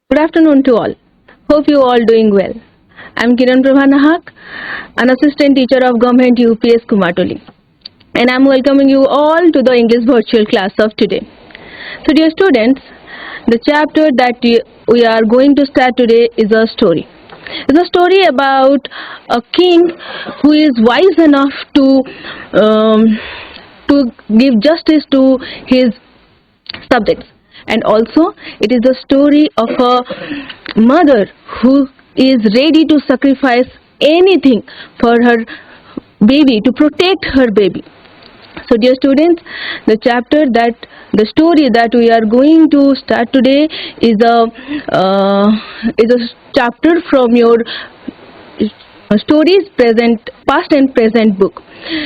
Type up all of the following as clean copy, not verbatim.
Good afternoon to all. Hope you all doing well. I'm Kiran Nahak, an assistant teacher of Government UPS Kumatoli, and I'm welcoming you all to the English virtual class of today. So, dear students, the chapter that we are going to start today is a story. It's a story about a king who is wise enough to give justice to his subjects, and also it is the story of a mother who is ready to sacrifice anything for her baby, to protect her baby. So, dear students, the story that we are going to start today is a chapter from your stories present, past and present book.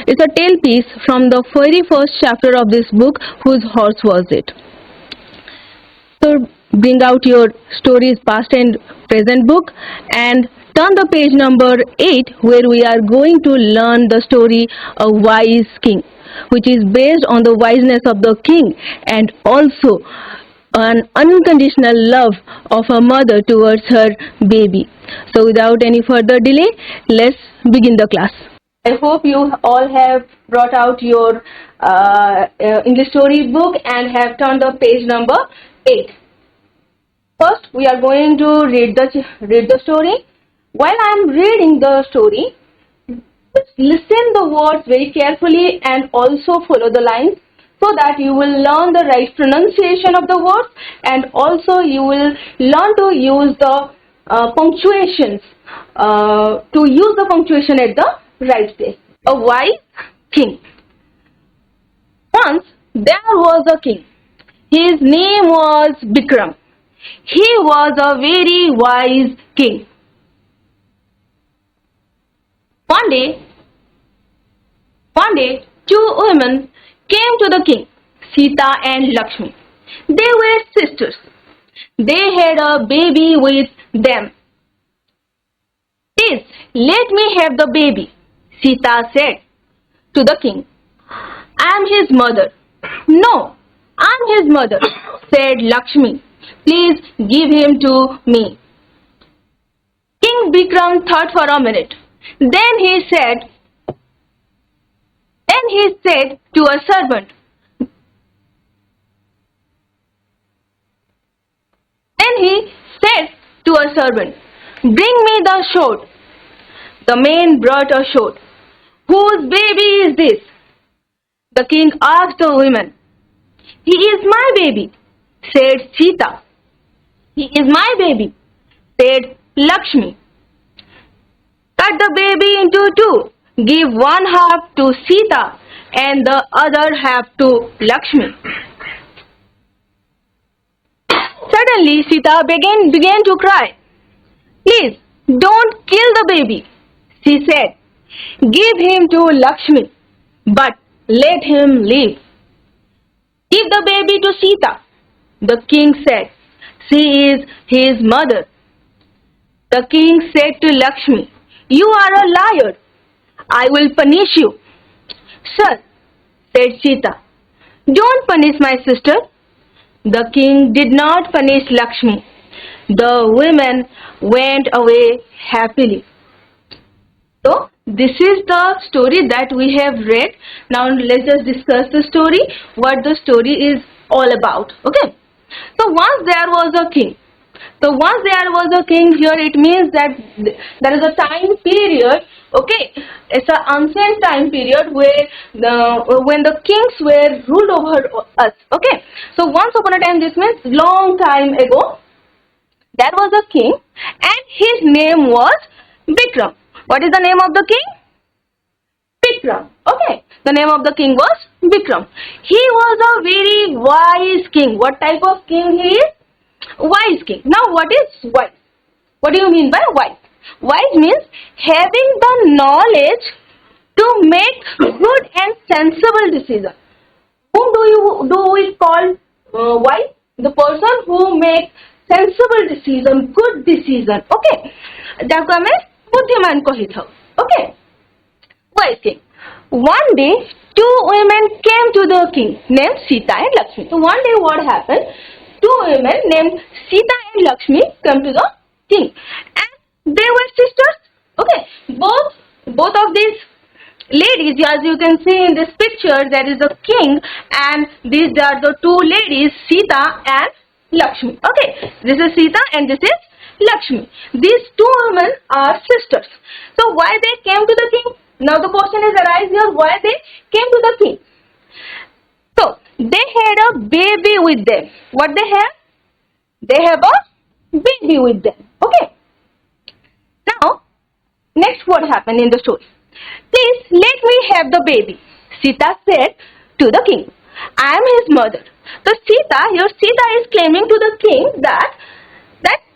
It's a tale piece from the very first chapter of this book, Whose Horse Was It? So bring out your stories past and present book and turn the page number 8, where we are going to learn the story A Wise King, which is based on the wiseness of the king and also an unconditional love of a mother towards her baby. So without any further delay, let's begin the class. I hope you all have brought out your English story book and have turned the page number 8. First, we are going to read the story. While I am reading the story, just listen the words very carefully and also follow the lines, so that you will learn the right pronunciation of the words, and also you will learn to use the punctuations at the right place. A wise king. Once there was a king. His name was Bikram. He was a very wise king. One day, two women came to the king, Sita and Lakshmi. They were sisters. They had a baby with them. Please, let me have the baby, Sita said to the king. I am his mother. No, I am his mother, said Lakshmi. Please give him to me. King Bikram thought for a minute. Then he said to a servant, bring me the short. The man brought a short. Whose baby is this? The king asked the women. He is my baby, said Sita. He is my baby, said Lakshmi. Cut the baby into two. Give one half to Sita and the other half to Lakshmi. Suddenly, Sita began to cry. Please, don't kill the baby, she said. Give him to Lakshmi, but let him live. Give the baby to Sita, the king said. She is his mother. The king said to Lakshmi, you are a liar. I will punish you. Sir, said Sita, don't punish my sister. The king did not punish Lakshmi. The women went away happily. So, this is the story that we have read. Now, let's just discuss the story, what the story is all about. Okay. So, once there was a king. Here it means that there is a time period, okay, it's an ancient time period where when the kings were ruled over us, okay. So once upon a time, this means long time ago, there was a king and his name was Bikram. What is the name of the king? Bikram, okay. The name of the king was Bikram. He was a very wise king. What type of king he is? Wise king. Now, what is wise? What do you mean by wise? Wise means having the knowledge to make good and sensible decisions. Whom do we call wise? The person who makes sensible decision, good decision. Okay. Jaku ame buddhiman kahithau. Okay. Wise king. One day, two women came to the king named Sita and Lakshmi. So one day what happened? two women named Sita and Lakshmi come to the king, and they were sisters. Okay, both of these ladies, as you can see in this picture, there is the king and these are the two ladies, Sita and Lakshmi. Okay, this is Sita and this is Lakshmi. These two women are sisters. So why they came to the king? Now the question is arise here, why they came to the king? So they had a baby with them. What they have? They have a baby with them. Okay. Now next what happened in the story? Please let me have the baby, Sita said to the king. I am his mother. So Sita is claiming to the king that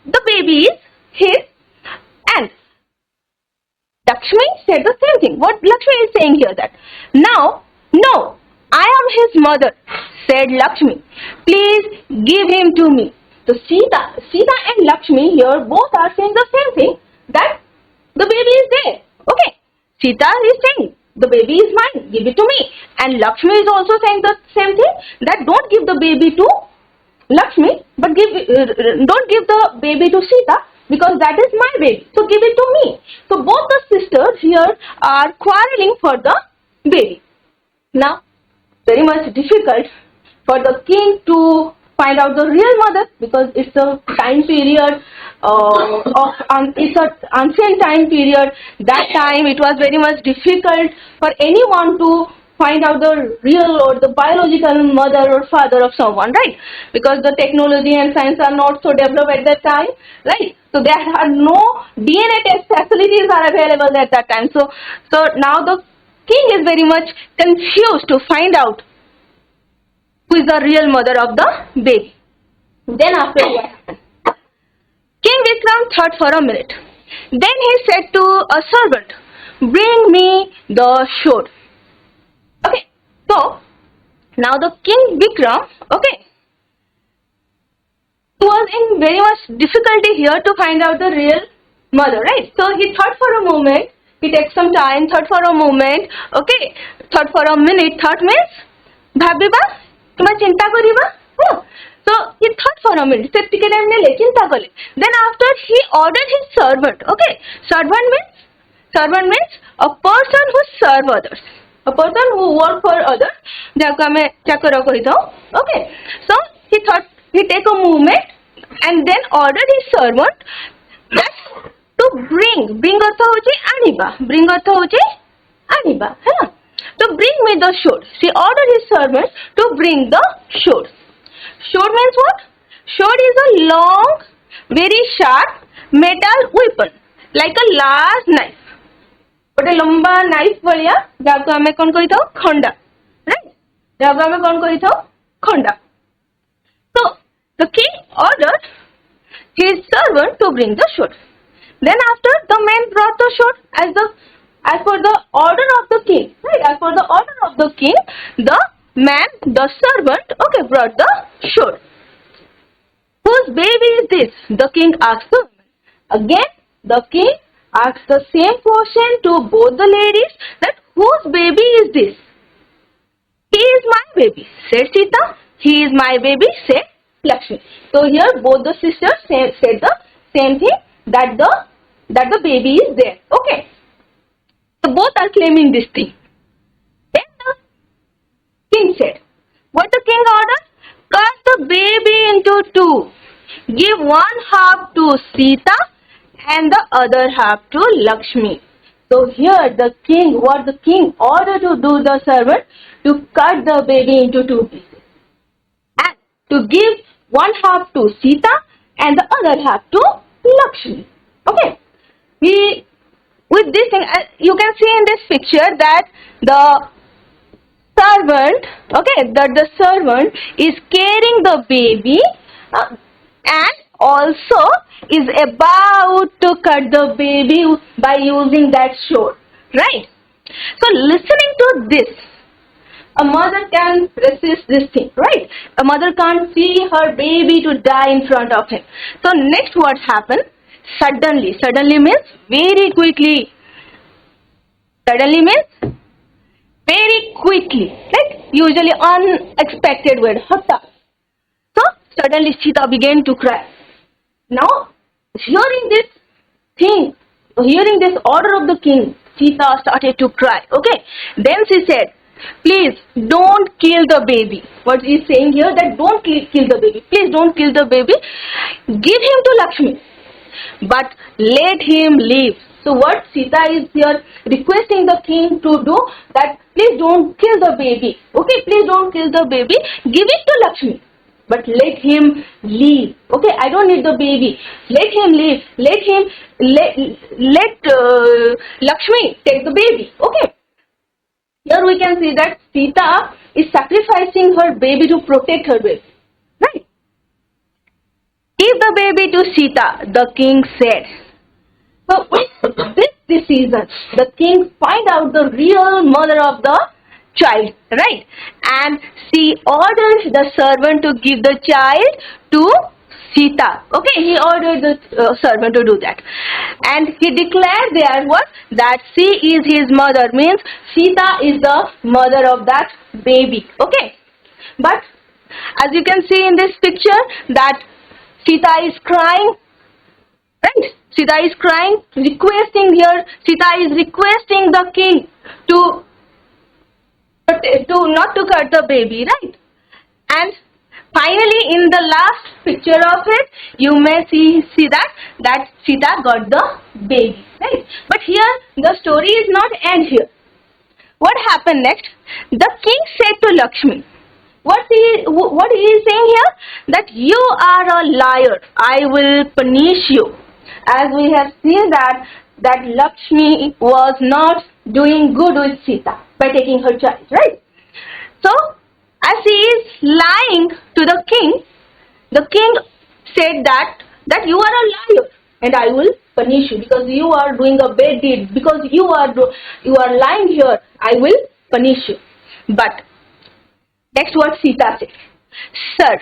the baby is his, and Lakshmi said the same thing. What Lakshmi is saying here, that now, no, I am his mother, said Lakshmi. Please give him to me. So Sita and Lakshmi here both are saying the same thing, that the baby is there. Okay. Sita is saying, the baby is mine, give it to me. And Lakshmi is also saying the same thing, that don't give the baby to Lakshmi, but don't give the baby to Sita, because that is my baby. So give it to me. So both the sisters here are quarreling for the baby. Now, very much difficult for the king to find out the real mother, because it's a time period it's an ancient time period. That time it was very much difficult for anyone to find out the real or the biological mother or father of someone, right? Because the technology and science are not so developed at that time, right? So there are no DNA test facilities are available at that time. So now the king is very much confused to find out who is the real mother of the baby. Then after what happened? King Vikram thought for a minute. Then he said to a servant, bring me the sword. Okay, so now the King Vikram, okay, was in very much difficulty here to find out the real mother, right? So he thought for a moment, he takes some time, thought for a moment, okay, thought for a minute, thought means, bhabiba, tuma chinta kariba. So he thought for a minute, then after he ordered his servant, okay, servant means a person who serves others, a person who works for others, okay. So he thought, he take a movement and then ordered his servant that to bring artha hoche aniba, to bring me the sword. She ordered his servant to bring the sword. Sword means what? Sword is a long, very sharp metal weapon, like a large knife. But a lamba knife valiya, jaako ame kon kahithau khanda, right? Jaako ame kon kahithau khanda. So the king ordered his servant to bring the sword. Then after, the man brought the sword as per the order of the king, right? As per the order of the king, the man, the servant, okay, brought the sword. Whose baby is this? The king asked the woman. Again, the king asked the same question to both the ladies, that whose baby is this? He is my baby, said Sita. He is my baby, said Lakshmi. So here both the sisters said the same thing, that the baby is there. Okay. So both are claiming this thing. Then the king said, what the king ordered? Cut the baby into two. Give one half to Sita and the other half to Lakshmi. So here the king, what the king ordered to do the servant, to cut the baby into two pieces. And to give one half to Sita and the other half to Lakshmi. Okay. With this thing, you can see in this picture that the servant, okay, that the servant is carrying the baby and also is about to cut the baby by using that sword, right? So listening to this, a mother can resist this thing, right? A mother can't see her baby to die in front of him. So next what happened? Suddenly means very quickly. Suddenly means very quickly, right? Usually unexpected word, hatta. So Suddenly Sita began to cry. Now, hearing this thing, hearing this order of the king, Sita started to cry. Okay. Then she said, please don't kill the baby. What is saying here, that don't kill the baby. Please don't kill the baby. Give him to Lakshmi, but let him live. So what Sita is here requesting the king to do, that please don't kill the baby. Okay, please don't kill the baby. Give it to Lakshmi, but let him live. Okay, I don't need the baby. Let him live. Let Lakshmi take the baby. Okay. Here we can see that Sita is sacrificing her baby to protect her baby. Right? Give the baby to Sita, the king said. So with this decision, the king find out the real mother of the child, right? And she ordered the servant to give the child to Sita. Okay, he ordered the servant to do that. And he declared there what? That she is his mother, means Sita is the mother of that baby. Okay. But as you can see in this picture, that Sita is crying, right? Sita is crying, requesting here, Sita is requesting the king to not to cut the baby, right? And finally, in the last picture of it, you may see that Sita got the baby, right? But here the story is not end here. What happened next? The king said to Lakshmi, what he is saying here? That you are a liar. I will punish you. As we have seen that Lakshmi was not doing good with Sita by taking her child, right? So, as he is lying to the king said that you are a liar and I will punish you because you are doing a bad deed, because you are lying here, I will punish you. But next what Sita said, sir,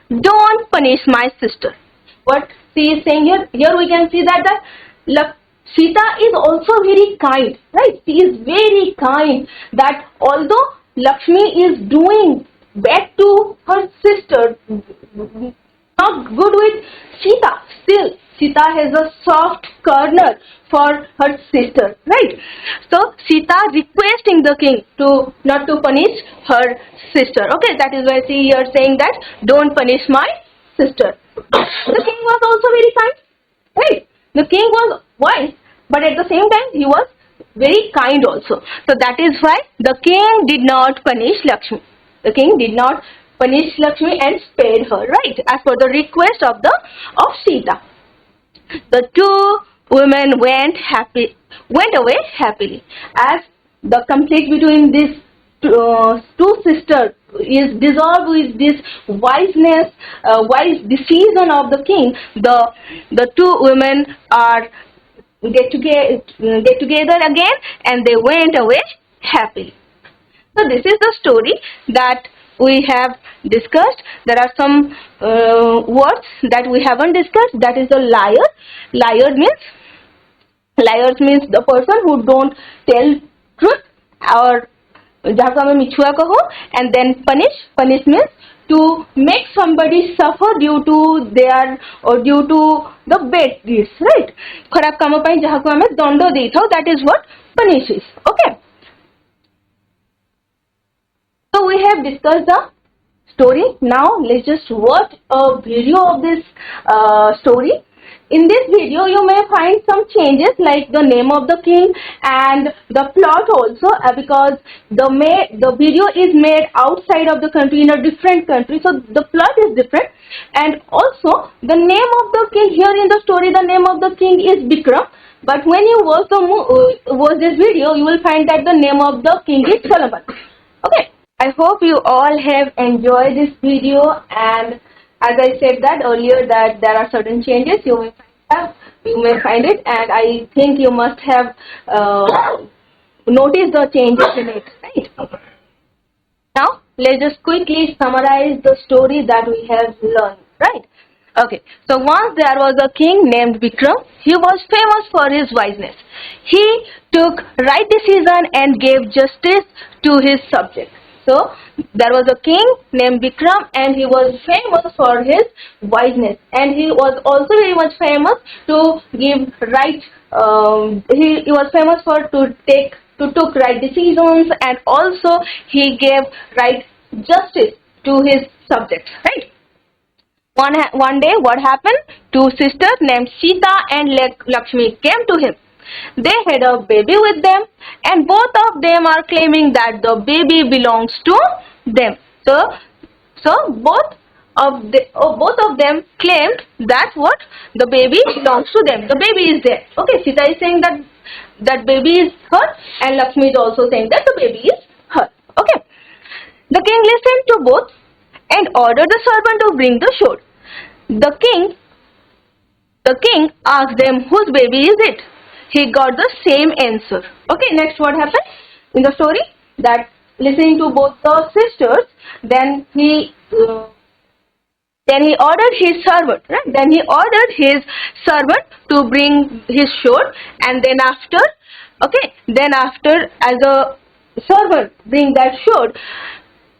don't punish my sister. What she is saying here? Here we can see that Sita is also very kind, right? She is very kind, that although Lakshmi is doing bad to her sister, not good with Sita, still Sita has a soft corner for her sister, right? So Sita requesting the king to not to punish her sister. Okay, that is why she here saying that don't punish my sister. The king was also very kind, right? The king was wise, but at the same time he was very kind also. So that is why the king did not punish Lakshmi. The king did not punish Lakshmi and spared her, right? As per the request of Sita. The two women went away happily. As the conflict between these two sisters is dissolved with this wise decision of the king, the two women are get together again and they went away happily. So this is the story that we have discussed. There are some words that we haven't discussed. That is the liar. Liars means the person who don't tell truth, or jaako hame michhua kaho. And then punish means to make somebody suffer due to their or due to the bad deeds, right? Kharab kamo pai jaako hame dando deithau, that is what punish is. Okay. So we have discussed the story. Now let's just watch a video of this story. In this video you may find some changes like the name of the king and the plot also, because the video is made outside of the country, in a different country, so the plot is different. And also the name of the king here in the story, the name of the king is Bikram, but when you watch this video you will find that the name of the king is Solomon. Okay. I hope you all have enjoyed this video, and as I said that earlier, that there are certain changes you may find it, and I think you must have noticed the changes in it, right? Now let's just quickly summarize the story that we have learned, right? Okay, so once there was a king named Bikram. He was famous for his wiseness. He took right decision and gave justice to his subjects. So there was a king named Vikram, and he was famous for his wiseness, and he was also very much famous to give right. He was famous for to took right decisions, and also he gave right justice to his subjects. Right. One day, what happened? Two sisters named Sita and Lakshmi came to him. They had a baby with them, and both of them are claiming that the baby belongs to them. So both of them claimed that what the baby belongs to them. The baby is there. Okay, Sita is saying that baby is her, and Lakshmi is also saying that the baby is her. Okay, the king listened to both and ordered the servant to bring the sword. The king asked them, whose baby is it? He got the same answer. Okay, next what happened in the story? That listening to both the sisters, then he ordered his servant, right? Then he ordered his servant to bring his sword, and then after, as a servant bring that sword,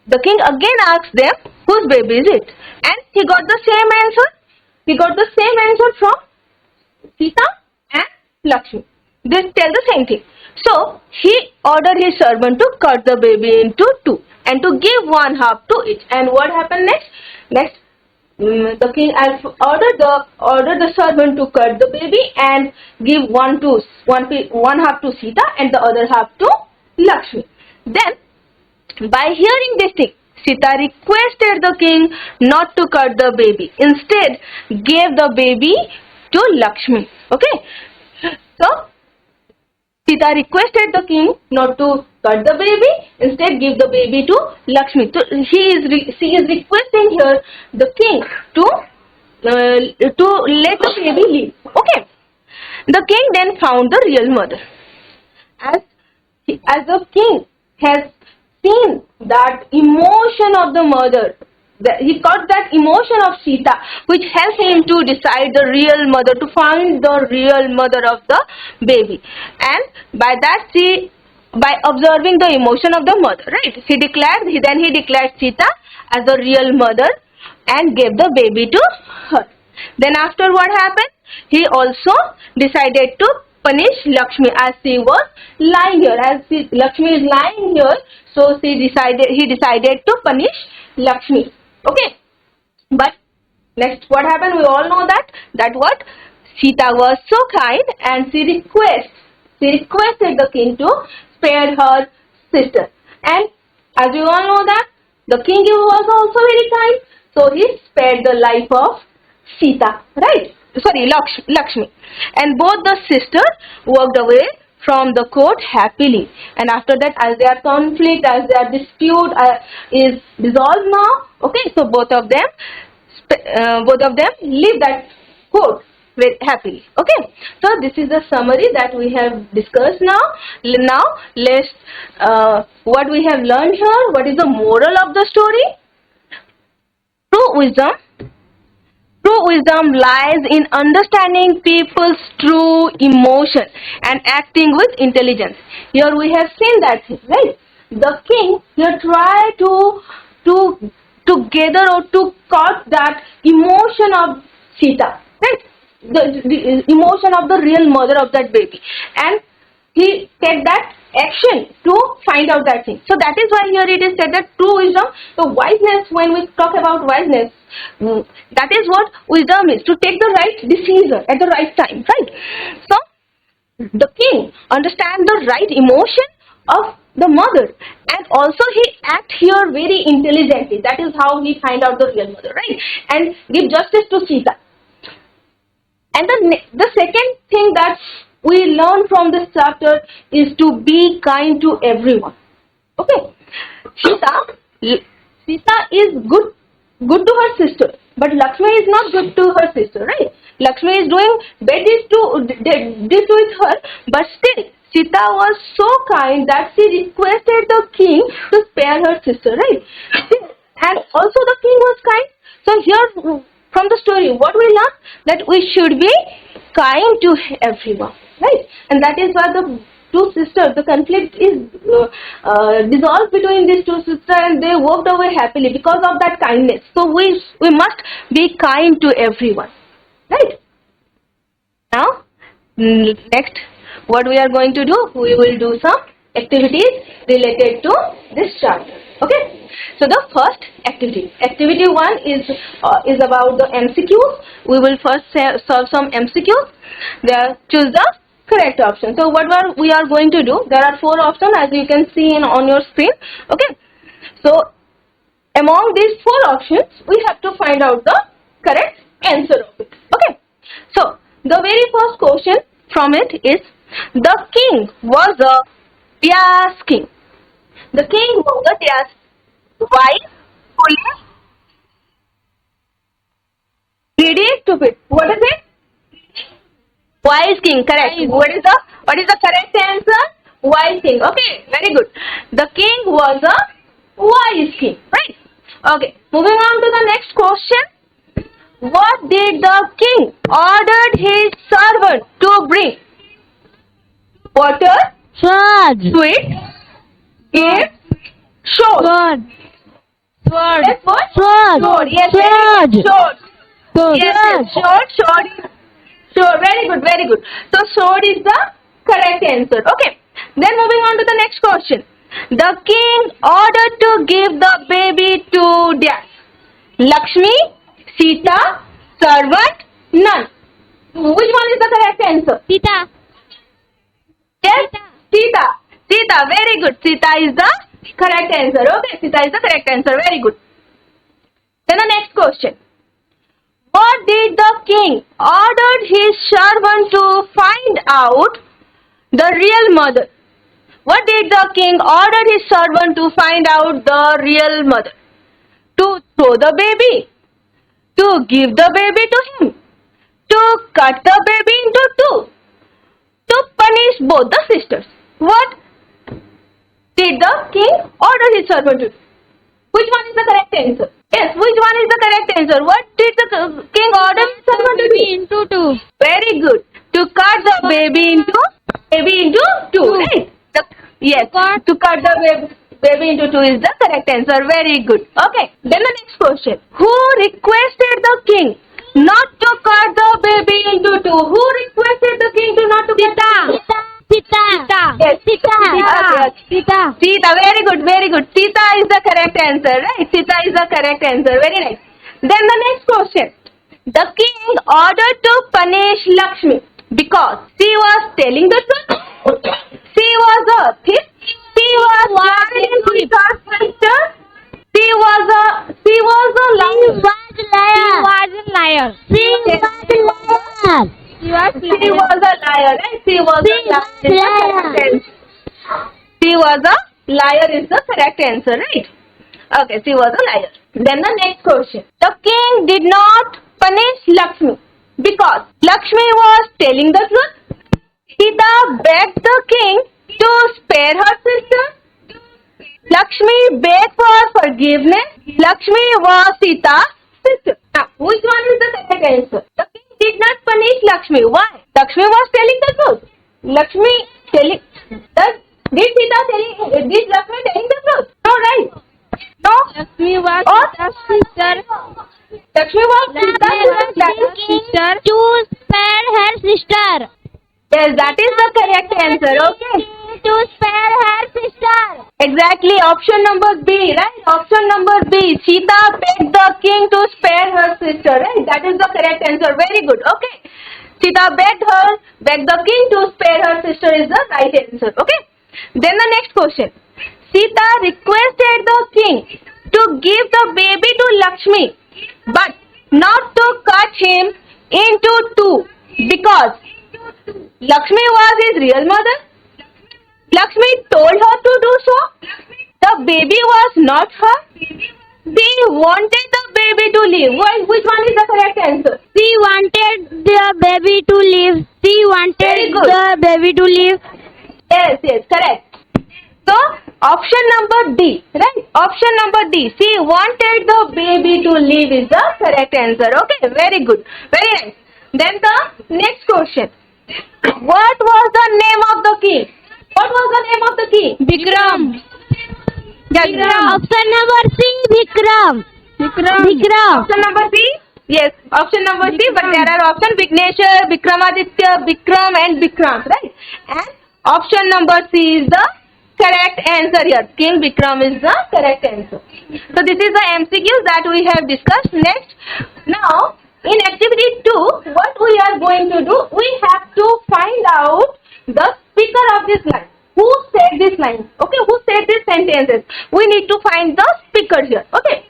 the king again asked them, whose baby is it? And he got the same answer. He got the same answer from Sita and Lakshmi. They tell the same thing. So he ordered his servant to cut the baby into two and to give one half to each. And what happened next? Next, the king ordered the servant to cut the baby and give one half to Sita and the other half to Lakshmi. Then, by hearing this thing, Sita requested the king not to cut the baby. Instead, gave the baby to Lakshmi. Okay. So, Sita requested the king not to cut the baby. Instead, give the baby to Lakshmi. So, she is requesting here the king to let the baby live. Okay. The king then found the real mother. As the king has seen that emotion of the mother, he got that emotion of Sita, which helped him to decide the real mother, to find the real mother of the baby. And by that, by observing the emotion of the mother, right? He declared Sita as the real mother and gave the baby to her. Then after what happened? He also decided to punish Lakshmi as she was lying here. Lakshmi is lying here, so he decided to punish Lakshmi. Okay. But next what happened? We all know that what? Sita was so kind and she requested the king to spare her sister. And as you all know that the king was also very kind, so he spared the life of Sita, right? Sorry, Lakshmi. And both the sisters walked away from the court happily. And after that, as their conflict, as their dispute is dissolved now, okay, so both of them leave that court very happily. Okay, so this is the summary that we have discussed now. Now, let's what we have learned here. What is the moral of the story? True wisdom lies in understanding people's true emotion and acting with intelligence. Here we have seen that thing, right? The king here tried to gather or to cut that emotion of Sita, right? The emotion of the real mother of that baby, and he take that action to find out that thing. So that is why here it is said that true wisdom, the wiseness, when we talk about wiseness, that is what wisdom is, to take the right decision at the right time, right? So the king understands the right emotion of the mother, and also he act here very intelligently. That is how he find out the real mother, right? And give justice to Sita. And the second thing that we learn from this chapter is to be kind to everyone. Okay, Sita is good to her sister, but Lakshmi is not good to her sister, right? Lakshmi is doing bad deeds with her, but still Sita was so kind that she requested the king to spare her sister, right? And also the king was kind. So here from the story, what we learn? That we should be kind to everyone, right? And that is why two sisters, the conflict is dissolved between these two sisters, and they walked away happily because of that kindness. So we must be kind to everyone, right? Now, next, what we are going to do? We will do some activities related to this chapter. Okay. So the first activity, activity 1 is about the MCQs. We will first solve some MCQs. There, choose the correct option. So what we are going to do? There are 4 options, as you can see on your screen. Okay. So among these 4 options, we have to find out the correct answer of it. Okay. So the very first question from it is, the king was a Diaz king. The king was a Diaz. Why? Foolish? Greedy? Stupid. What is it? Wise king. Correct. What is the correct answer? Wise king. Okay. Very good. The king was a wise king. Right. Okay. Moving on to the next question. What did the king ordered his servant to bring? Water. Sword. Sweet. Gifts. Sword. Sword. Yes, what? Sword. Sword. Yes, Sword. sword. Sword. Yes, sword. Sword. Very good, very good. So sword is the correct answer. Okay. Then moving on to the next question. The king ordered to give the baby to Dad. Lakshmi, Sita, servant, none. Which one is the correct answer? Sita. Yes, Sita. Sita. Very good. Sita is the correct answer. Okay, Sita is the correct answer. Very good. Then the next question. What did the king ordered his servant to find out the real mother? What did the king order his servant to find out the real mother? To throw the baby, to give the baby to him, to cut the baby into 2, to punish both the sisters. What did the king order his servant to do? Which one is the correct answer? Yes, which one is the correct answer? What did the king order his servant to do? Into 2. Very good. To cut the baby into 2, right? Yes, to cut the baby into 2 is the correct answer. Very good. Okay. Then the next question. Who requested the king not to cut the baby into 2? Who requested the king to not to cut the Sita. Yes. Sita. Yes. Sita. Sita, very good, very good. Sita is the correct answer, right? Sita is the correct answer. Very nice. Then the next question. The king ordered to punish Lakshmi because she was telling the truth. She was a thief. She was lying with her sister. She was a liar. Liar. She was a liar, right? She was a liar. She was a liar is the correct answer, right? Okay, she was a liar. Then the next question. The king did not punish Lakshmi because Lakshmi was telling the truth. Sita begged the king to spare her sister. Lakshmi begged for forgiveness. Lakshmi was Sita's sister. Now, which one is the correct answer? The king did not punish Lakshmi. Why? Lakshmi was telling the truth. Did Lakshmi telling the truth? No, right? No. Lakshmi was Sita's sister. Lakshmi was Sita's sister to spare her sister. Yes, that is the correct answer. Okay. To spare her sister. Exactly. Option number B, right? Option number B. Sita begged the king to spare her sister, right? That is the correct answer. Very good. Okay. Sita begged the king to spare her sister is the right answer. Okay. Then the next question. Sita requested the king to give the baby to Lakshmi, but not to cut him into 2 because Lakshmi was his real mother. Lakshmi told her to do so. The baby was not her. She wanted the baby to live. Which one is the correct answer? She wanted the baby to live. Yes, correct. So, option number D, right? Option number D. She wanted the baby to live is the correct answer. Okay, very good. Very nice. Then the next question. What was the name of the king? What was the name of the king? Vikram. Vikram. Option number C, Vikram. Option number C? Yes, option number C, but there are options Vigneshwar, Vikramaditya, Vikram and Vikrant, right? And option number C is the correct answer here. King Vikram is the correct answer. So this is the MCQs that we have discussed. Next, now in activity 2, what we are going to do, we have to find out the speaker of this line. Who said this line? Okay, who said these sentences? We need to find the speaker here. Okay.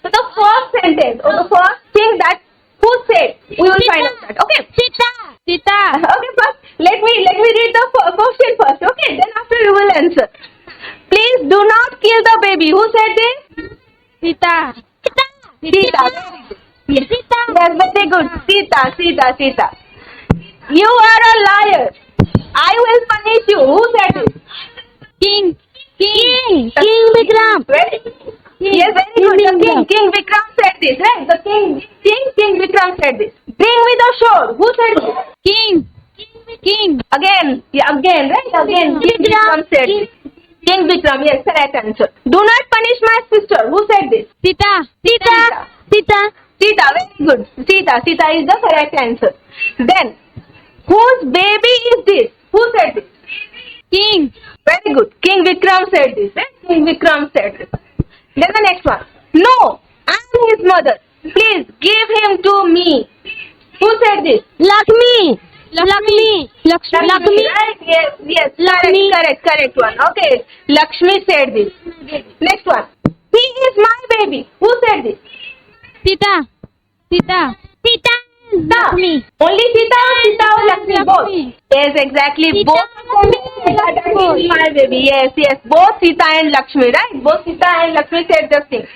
So the first sentence or the first thing that who said, we will find out that. Okay. Sita. Okay, first let me read the question first. Okay, then after you will answer. Please do not kill the baby. Who said this? Sita. Sita. Yes. Sita. Yes, very good. Sita. You are a liar. I will punish you. Who said this? King Vikram. Very Yes, very good. The King Vikram said this, right? The King Vikram said this. Bring me the sword. Who said this? King. Again, right? Again, King Vikram said this. King Vikram, yes, correct answer. Do not punish my sister. Who said this? Sita. Sita, very good. Sita is the correct answer. Then, whose baby is this? Who said this? King. Very good. King Vikram said this, right? King Vikram said this. Then the next one. No, I am his mother. Please give him to me. Who said this? Lakshmi. Right? Yes. Lakshmi. Correct one. Okay. Lakshmi said this. Next one. He is my baby. Who said this? Sita. Lakshmi. Only Sita or Lakshmi? Both. Yes, exactly. Sita. Both of them said that he is my baby. Yes. Both Sita and Lakshmi, right? Both Sita and Lakshmi said the same.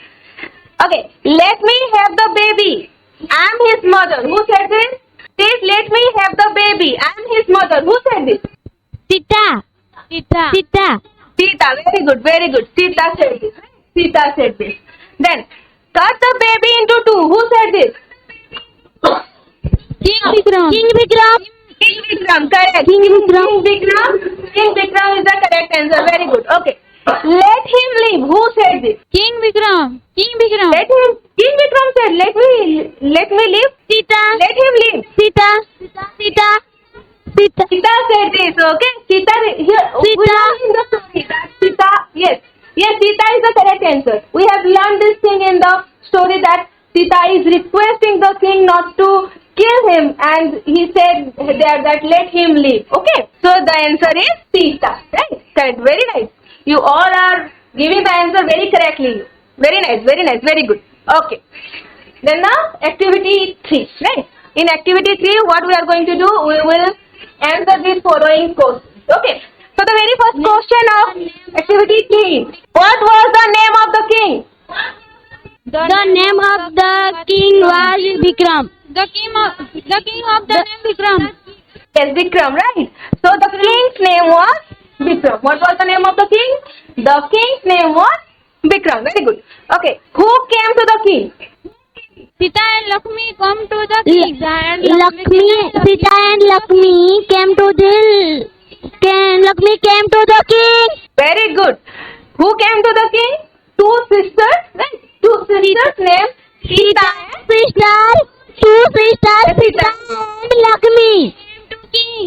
Okay. Let me have the baby. I am his mother. Who said this? Please let me have the baby. I am his mother. Who said this? Sita. Sita. Very good. Sita said this. Then, cut the baby into two. Who said this? King Vikram. Correct. King Vikram is the correct answer. Very good. Okay. Let him live. Who said this? King Vikram. King Vikram said, let me live. Sita. Let him live. Sita. Sita said this. Okay. Sita here. We learn in the story that Sita. Yes, Sita is the correct answer. We have learned this thing in the story that Sita is requesting the king not to kill him, and he said there that let him live. Okay. So the answer is Sita. Right. Correct. Very nice. You all are giving the answer very correctly. Very nice. Very good. Okay. Then now activity 3. Right. In activity 3, what we are going to do? We will answer these following questions. Okay. So the very first question of activity 3. What was the name of the king? The name of the king was Vikram. The king of the name Vikram. Yes, Vikram, right? So the king's name was Vikram. What was the name of the king? The king's name was Vikram. Very good. Okay. Who came to the king? Sita and Lakshmi come to the king. Sita and Lakshmi came to the king. Very good. Who came to the king? Two sisters, right? Two sisters named Sita and Sita and Lakshmi.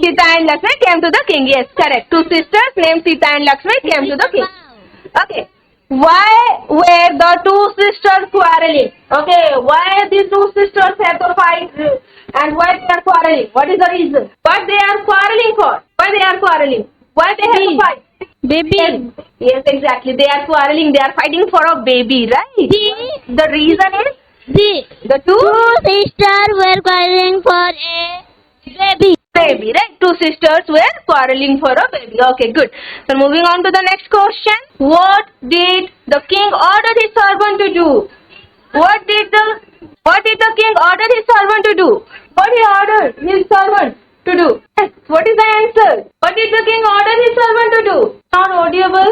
Sita and Lakshmi came to the king. Yes, correct. Two sisters named Sita and Lakshmi came to the king. Okay. Why were the two sisters quarreling? Okay. Why these two sisters have to fight and why they are quarreling? What is the reason? What they are quarreling for? Why they are quarreling? Why they have to fight? Baby. Yes, exactly. They are quarreling. They are fighting for a baby, right? The reason is the two sisters were quarreling for a baby. Baby, right? Two sisters were quarreling for a baby. Okay, good. So moving on to the next question. What did the king order his servant to do? What did the king order his servant to do? What he ordered his servant to do? Yes, what is the answer? What did the king order his servant to do? Not audible.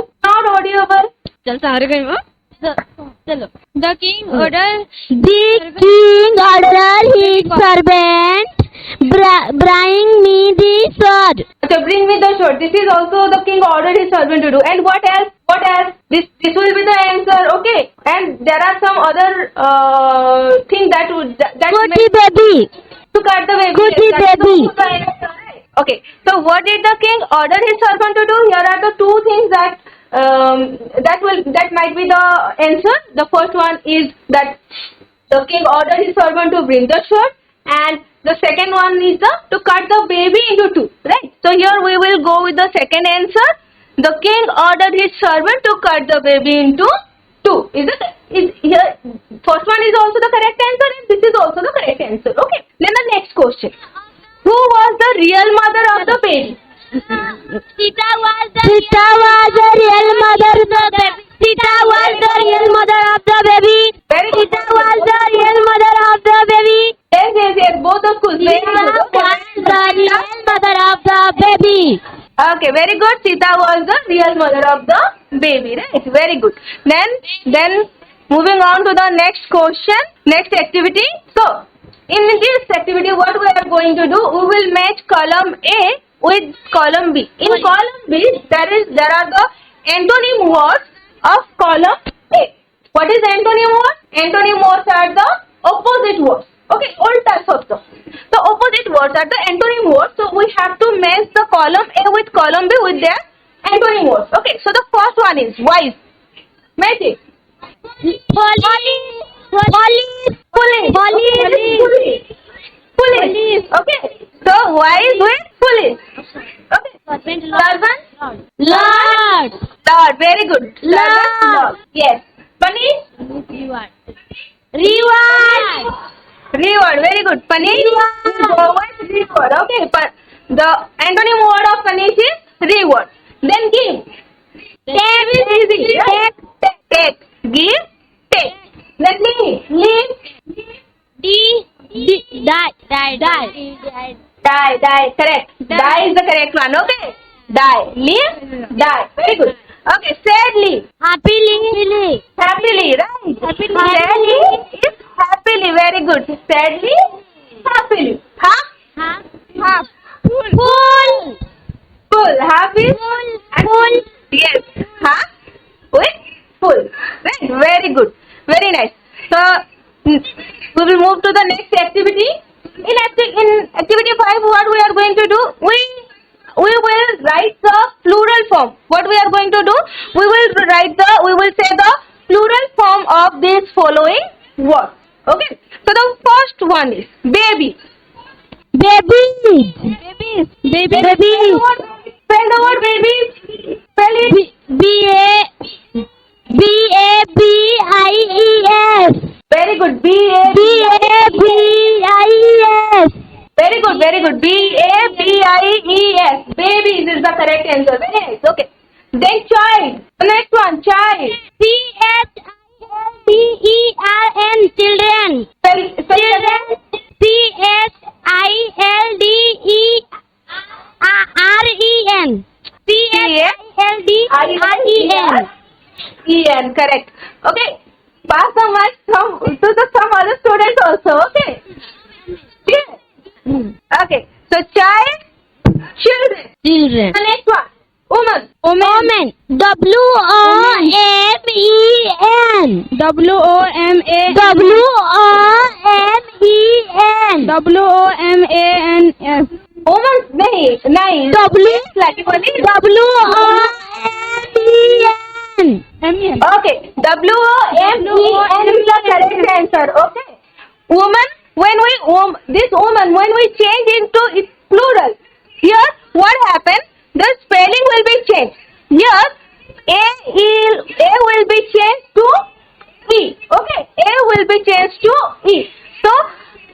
The king ordered The king ordered his servant Bring me the sword. So bring me the sword. This is also the king ordered his servant to do. And what else? What else? This will be the answer. Okay. And there are some other thing that Goody baby. to cut the baby. Goody That is baby. also the answer, right? Okay. So what did the king order his servant to do? Here are the two things that might be the answer. The first one is that the king ordered his servant to bring the sword, and the second one is to cut the baby into two, right? So here we will go with the second answer. The king ordered his servant to cut the baby into two. Is here first one is also the correct answer, and this is also the correct answer. Okay. Then the next question: who was the real mother of the baby? Sita was the real mother of the baby. Sita was the real mother of the baby. Very good. Sita was the real mother of the baby. Yes. Both the schools. Very Sita good. was the real mother of the baby. Okay, very good. Sita was the real mother of the baby, right? Very good. Then moving on to the next question, next activity. So, in this activity, what we are going to do, we will match column A with column B. In column B, there are the antonym words of column A. What is antonym words? Antonym words are the opposite words. Okay, ulta sabd. The opposite words are the antonym words. So we have to match the column A with column B with their antonym words. Okay, so the first one is wise. Match it. Police. Okay. So wise with police. Okay. Servant. Lord. Lord. Very good. Servant. Lord. Yes. Punish. Reward. Reward. Very good. Punish. Reward. Okay. The antonym word of punish is reward. Then give. Take is easy. Right? Take. Give. Take. Then leave. Die. Correct. Die is the correct one. Okay. Die. Leave. Die. Very good. Okay. Sadly. Happily. Right. Happily. Sadly is happily. Very good. Sadly. Happily. Half. Full. Happy. Full. Yes. With full. Right. Very good. Very nice. So we will move to the next activity. In activity 5, what we are going to do? We will write the plural form. What we are going to do? We will say the plural form of this following word. Okay. So the first one is baby. Baby. Spell the word baby. Spell it. Babies. Very good. Babies. Very good. Babies. Babies is the correct answer. Very nice. Okay. Then child. The next one, child. Children. Children. Children. Correct. Okay. Pass the mic to some other students also. Okay. Yeah. Okay. So child, children. Children. The next one, woman. Woman. WOMEN. WOMANS. Woman नहीं WOMEN. Okay. WOMEN is the correct answer. Okay. Woman. This woman, when we change into its plural, here what happens? The spelling will be changed. Here A will be changed to E. Okay. A will be changed to E. So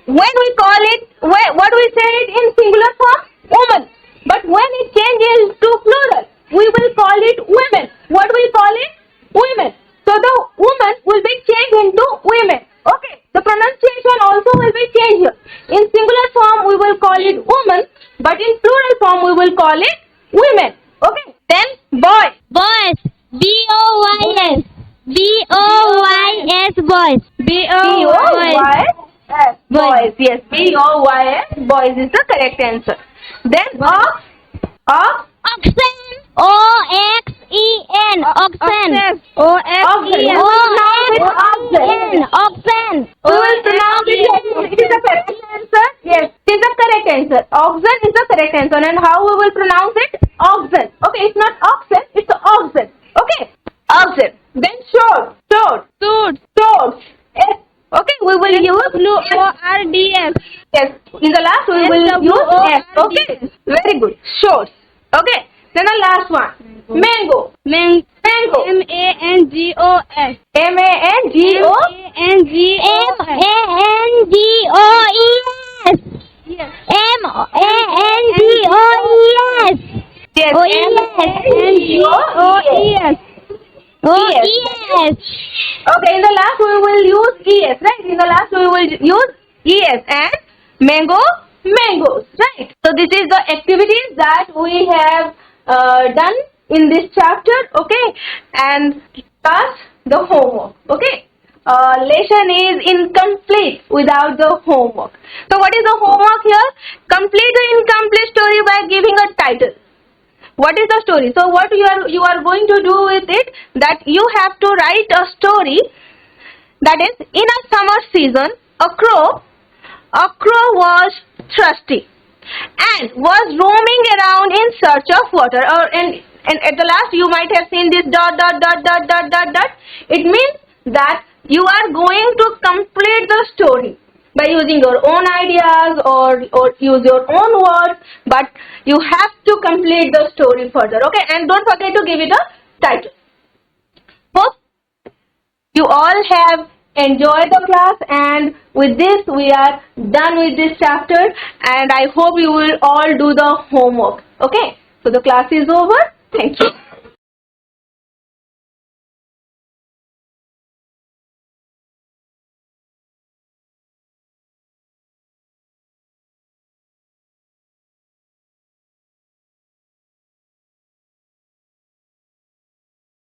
when we call it, what we say it in singular form? Woman. But when it changes to plural, we will call it women. What we call it? Women. So the woman will be changed into women. Okay. The pronunciation also will be changed here. In singular form, we will call it woman, but in plural form, we will call it women. Okay. Then boy. Boys. BOYS. BOYS. Boys. BOYS. Yes, boys. Yes, B-O-Y-S, boys is the correct answer. Then ox, Oxen. O-X-E-N. Oxen. oxen. O-X-E-N. Oxen. We will pronounce it. It is the correct answer. Yes, it is the correct answer. Oxen is the correct answer. And how we will pronounce it? Oxen. Okay, it's not oxen, it's oxen. Okay, oxen. Then sword. Yes. Okay, we will use W-O-R-D-S. yes. In the last we will use S. Okay, very good. Swords. Okay. Then the last one. Mango. Mango. M-A-N-G-O-S. M-A-N-G-O. M-A-N-G-O-E-S. Yes. M-A-N-G-O-E-S. Yes. N-G-O-E-S. O-E-S. Okay, in the last we will use ES, right? In the last we will use ES and mangoes, right? So this is the activities that we have done in this chapter, okay? And plus the homework, okay? Lesson is incomplete without the homework. So what is the homework here? Complete the incomplete story by giving a title. What is the story? So what you are going to do with it, that you have to write a story that is, in a summer season, a crow was thirsty and was roaming around in search of water. And at the last you might have seen this dot. It means that you are going to complete the story by using your own ideas or use your own words, but you have to complete the story further, okay? And don't forget to give it a title. Hope you all have enjoyed the class, and with this we are done with this chapter, and I hope you will all do the homework, okay? So the class is over. Thank you.